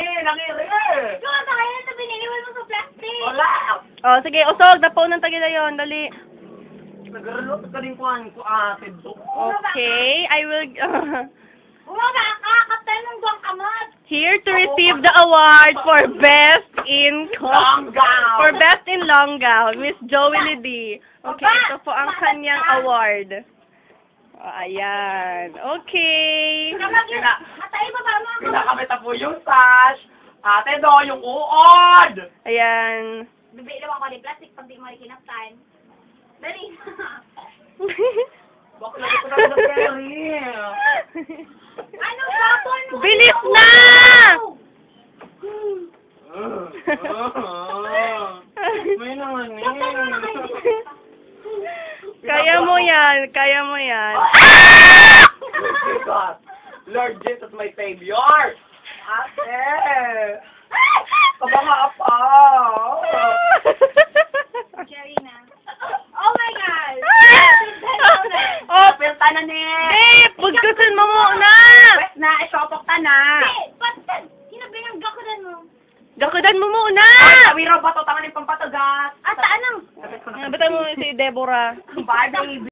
Nakiri. Ikaw ang kaya na biniliwan mo sa plastic. Wala. Oh, sige, usog. Napaw ng tagilayon. Dali. Nagarulot ka rin ko ate do. Okay, I will... Umaga ka, kapten ng buwang kamot. Here to receive the award for Best in... Long gown. For Best in Long Gown, Miss Joey Liddy. Okay, ito po ang kanyang award. Oh, ayan. Okay. Atay ba ba mo? Pinakamita po yung sash. Ate do, yung uod. Ayan. Bibilaw ako ni plastic pag di mo kinaptan. Dali. Bakit lagi ko na Perry? Ano sapon mo? Bilis na! May naman Kaya mo yan. Kaya mo yan. God. Lord Jesus, my Savior. Ate. Kabanga pa. Cherry na. Oh my God! Oh, Pilta na ni. babe! Bugtusin mo muna! Wes na, isopok ta na. Patad! Hinabinang gakudan mo. Gakudan mo muna! Tawiro ba to? Tangan yung pampatagas. Ata, anong? Bata mo si Deborah. Bye, baby.